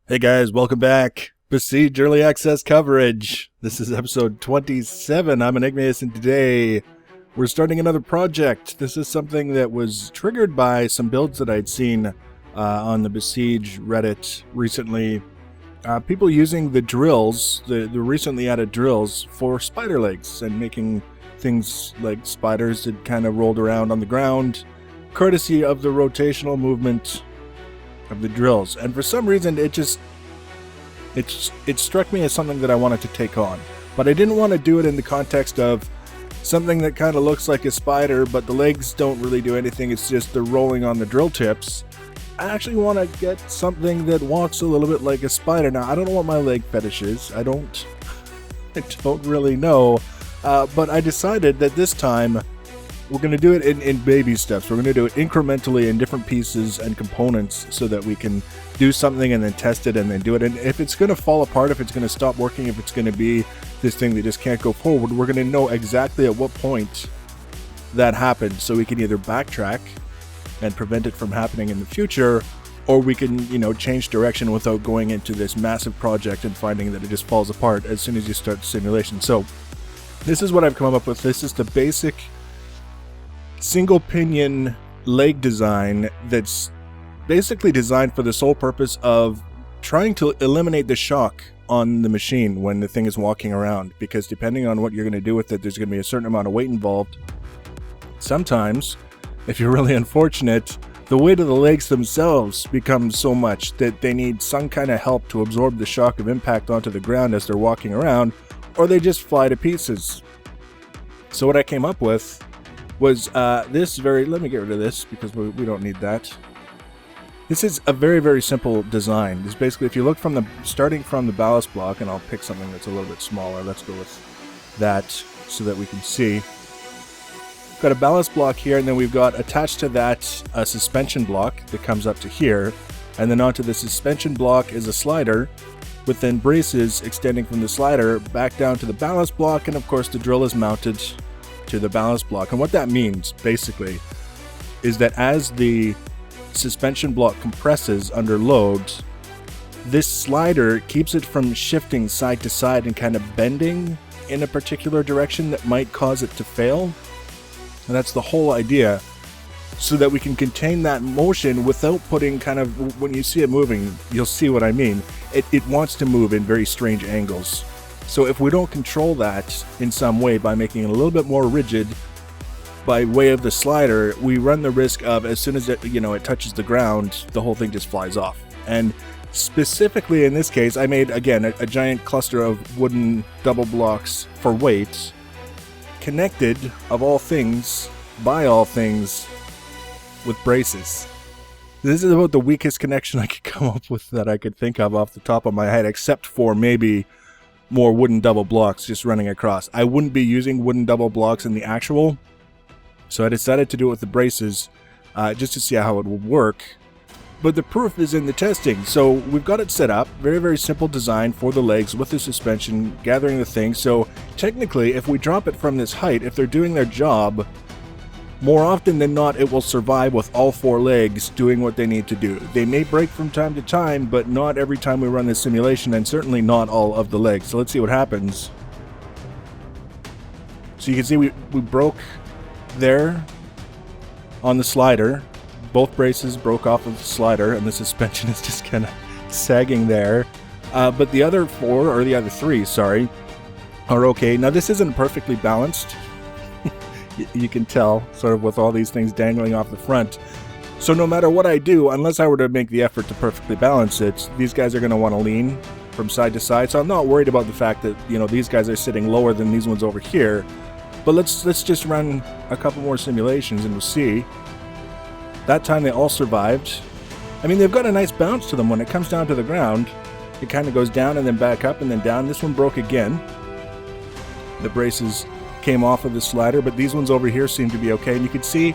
Hey guys, welcome back. Besiege Early Access coverage. This is episode 27. I'm Enigmaeus, and today we're starting another project. This is something that was triggered by some builds that I'd seen on the Besiege Reddit recently. People using the drills, the recently added drills, for spider legs and making things like spiders that kind of rolled around on the ground, courtesy of the rotational movement of the drills. And for some reason it struck me as something that I wanted to take on, but I didn't want to do it in the context of something that kind of looks like a spider but the legs don't really do anything. It's just they're rolling on the drill tips. I actually want to get something that walks a little bit like a spider. Now I don't know what my leg fetish is. I don't really know, but I decided that this time we're going to do it in baby steps. We're going to do it incrementally in different pieces and components so that we can do something and then test it and then do it. And if it's going to fall apart, if it's going to stop working, if it's going to be this thing that just can't go forward, we're going to know exactly at what point that happened, so we can either backtrack and prevent it from happening in the future, or we can, change direction without going into this massive project and finding that it just falls apart as soon as you start the simulation. So this is what I've come up with. This is the basic single pinion leg design that's basically designed for the sole purpose of trying to eliminate the shock on the machine when the thing is walking around, because depending on what you're going to do with it, there's going to be a certain amount of weight involved. Sometimes, if you're really unfortunate, the weight of the legs themselves becomes so much that they need some kind of help to absorb the shock of impact onto the ground as they're walking around, or they just fly to pieces. So what I came up with was let me get rid of this because we don't need that. This is a very, very simple design. This basically, if you look starting from the ballast block, and I'll pick something that's a little bit smaller. Let's go with that so that we can see. We've got a ballast block here, and then we've got attached to that a suspension block that comes up to here, and then onto the suspension block is a slider with then braces extending from the slider back down to the ballast block, and of course the drill is mounted to the ballast block. And what that means basically is that as the suspension block compresses under load, this slider keeps it from shifting side to side and kind of bending in a particular direction that might cause it to fail. And that's the whole idea, so that we can contain that motion without putting when you see it moving, you'll see what I mean. It wants to move in very strange angles. So if we don't control that in some way by making it a little bit more rigid by way of the slider, we run the risk of, as soon as it touches the ground, the whole thing just flies off. And specifically in this case, I made, again, a giant cluster of wooden double blocks for weight, connected, of all things, by all things, with braces. This is about the weakest connection I could come up with that I could think of off the top of my head, except for maybe more wooden double blocks just running across. I wouldn't be using wooden double blocks in the actual, so I decided to do it with the braces just to see how it would work. But the proof is in the testing. So we've got it set up, very, very simple design for the legs with the suspension, gathering the thing. So technically, if we drop it from this height, if they're doing their job, more often than not, it will survive with all four legs doing what they need to do. They may break from time to time, but not every time we run this simulation, and certainly not all of the legs. So let's see what happens. So you can see we broke there on the slider. Both braces broke off of the slider, and the suspension is just kind of sagging there. But the other three, are okay. Now this isn't perfectly balanced. You can tell, sort of with all these things dangling off the front. So no matter what I do, unless I were to make the effort to perfectly balance it, these guys are going to want to lean from side to side. So I'm not worried about the fact that, these guys are sitting lower than these ones over here. But let's just run a couple more simulations and we'll see. That time they all survived. I mean, they've got a nice bounce to them when it comes down to the ground. It kind of goes down and then back up and then down. This one broke again. The braces came off of the slider, but these ones over here seem to be okay. And you can see,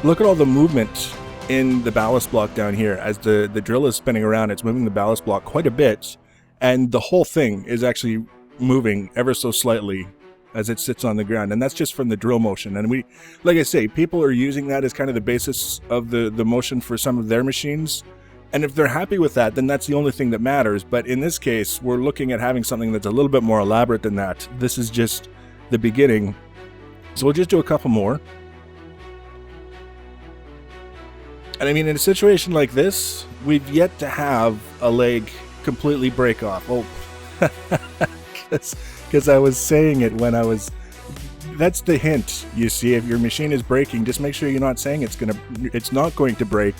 look at all the movement in the ballast block down here. As the drill is spinning around, it's moving the ballast block quite a bit, and the whole thing is actually moving ever so slightly as it sits on the ground, and that's just from the drill motion. And like I say, people are using that as kind of the basis of the motion for some of their machines. And if they're happy with that, then that's the only thing that matters. But in this case, we're looking at having something that's a little bit more elaborate than that. This is just the beginning. So we'll just do a couple more. And I mean, in a situation like this, we've yet to have a leg completely break off. Oh, because I was saying it when I was... That's the hint, you see. If your machine is breaking, just make sure you're not saying it's not going to break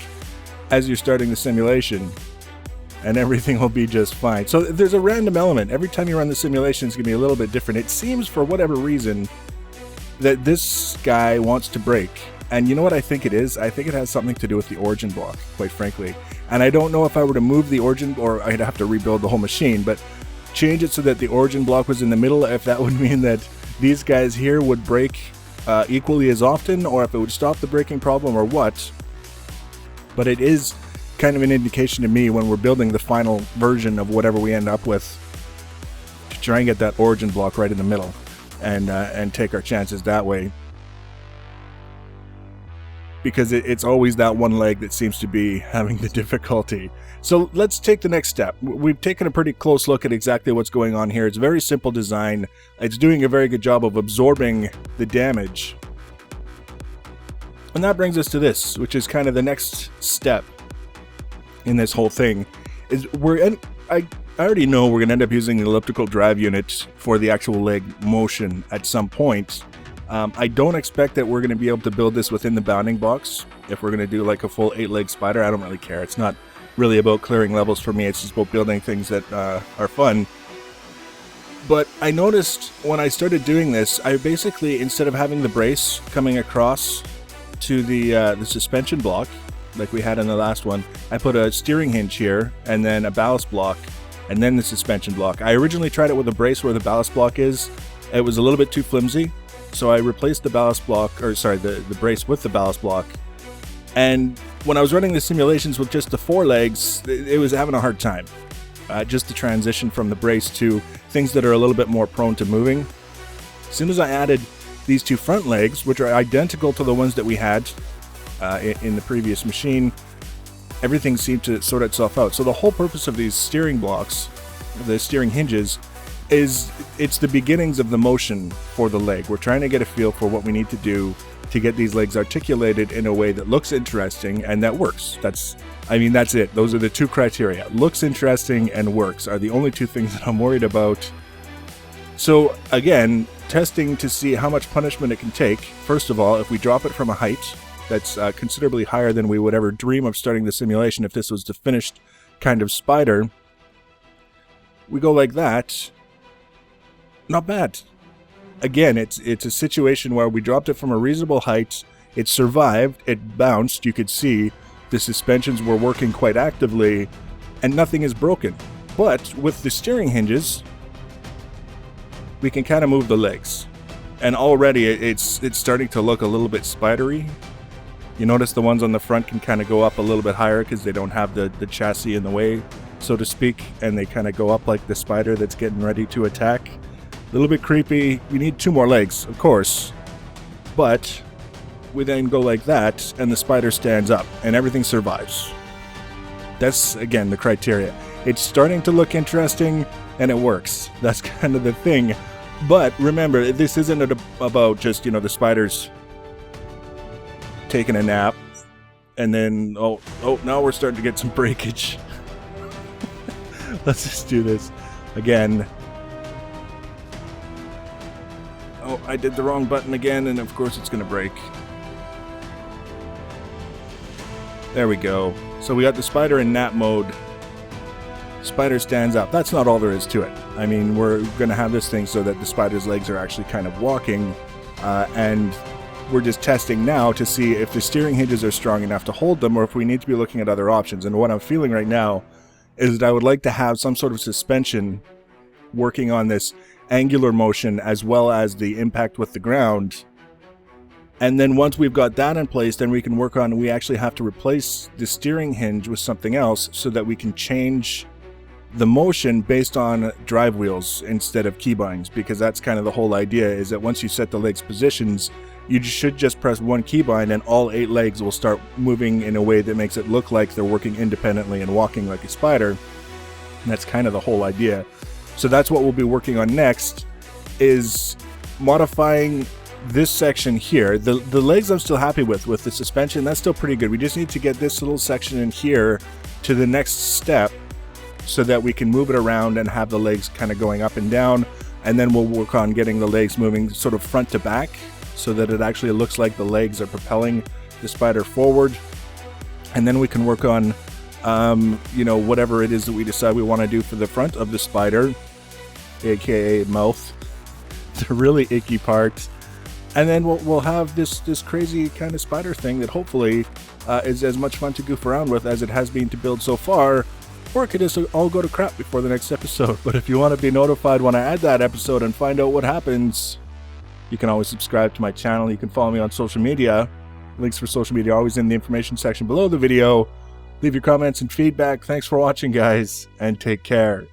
as you're starting the simulation, and everything will be just fine. So there's a random element. Every time you run the simulation, it's going to be a little bit different. It seems, for whatever reason, that this guy wants to break. And you know what I think it is? I think it has something to do with the origin block, quite frankly. And I don't know if I were to move the origin, or I'd have to rebuild the whole machine, but change it so that the origin block was in the middle, if that would mean that these guys here would break equally as often, or if it would stop the breaking problem, or what. But it is kind of an indication to me when we're building the final version of whatever we end up with to try and get that origin block right in the middle and take our chances that way. Because it's always that one leg that seems to be having the difficulty. So let's take the next step. We've taken a pretty close look at exactly what's going on here. It's a very simple design. It's doing a very good job of absorbing the damage. And that brings us to this, which is kind of the next step in this whole thing. I already know we're going to end up using the elliptical drive unit for the actual leg motion at some point. I don't expect that we're going to be able to build this within the bounding box. If we're going to do like a full 8-leg spider, I don't really care. It's not really about clearing levels for me. It's just about building things that are fun. But I noticed when I started doing this, I basically, instead of having the brace coming across to the suspension block, like we had in the last one, I put a steering hinge here, and then a ballast block, and then the suspension block. I originally tried it with a brace where the ballast block is. It was a little bit too flimsy. So I replaced the ballast block, or sorry, the brace with the ballast block. And when I was running the simulations with just the 4 legs, it was having a hard time. Just the transition from the brace to things that are a little bit more prone to moving. As soon as I added these 2 front legs, which are identical to the ones that we had in the previous machine, everything seemed to sort itself out. So the whole purpose of these steering blocks, the steering hinges, is it's the beginnings of the motion for the leg. We're trying to get a feel for what we need to do to get these legs articulated in a way that looks interesting and that works. That's it. Those are the 2 criteria. Looks interesting and works are the only 2 things that I'm worried about. So again, testing to see how much punishment it can take. First of all, if we drop it from a height that's considerably higher than we would ever dream of starting the simulation if this was the finished kind of spider, we go like that. Not bad. Again, it's a situation where we dropped it from a reasonable height, it survived, it bounced, you could see the suspensions were working quite actively, and nothing is broken. But with the steering hinges, we can kind of move the legs. And already it's starting to look a little bit spidery. You notice the ones on the front can kind of go up a little bit higher because they don't have the chassis in the way, so to speak, and they kind of go up like the spider that's getting ready to attack. A little bit creepy. We need 2 more legs, of course. But we then go like that, and the spider stands up, and everything survives. That's, again, the criteria. It's starting to look interesting, and it works. That's kind of the thing. But remember, this isn't about just, the spiders taking a nap, and then, oh, now we're starting to get some breakage. Let's just do this again. Oh, I did the wrong button again, and of course it's going to break. There we go. So we got the spider in nap mode. Spider stands up. That's not all there is to it. I mean, we're going to have this thing so that the spider's legs are actually kind of walking, and we're just testing now to see if the steering hinges are strong enough to hold them, or if we need to be looking at other options. And what I'm feeling right now is that I would like to have some sort of suspension working on this angular motion as well as the impact with the ground. And then once we've got that in place, then we can work on, we actually have to replace the steering hinge with something else so that we can change the motion based on drive wheels instead of keybinds, because that's kind of the whole idea, is that once you set the legs positions, you should just press one keybind and all 8 legs will start moving in a way that makes it look like they're working independently and walking like a spider. And that's kind of the whole idea. So that's what we'll be working on next, is modifying this section here. The legs I'm still happy with the suspension, that's still pretty good. We just need to get this little section in here to the next step so that we can move it around and have the legs kind of going up and down. And then we'll work on getting the legs moving sort of front to back so that it actually looks like the legs are propelling the spider forward. And then we can work on whatever it is that we decide we want to do for the front of the spider, aka mouth, the really icky part. And then we'll have this crazy kind of spider thing that hopefully is as much fun to goof around with as it has been to build so far. Or it could just all go to crap before the next episode. But if you want to be notified when I add that episode and find out what happens, you can always subscribe to my channel. You can follow me on social media. Links for social media are always in the information section below the video. Leave your comments and feedback. Thanks for watching, guys, and take care.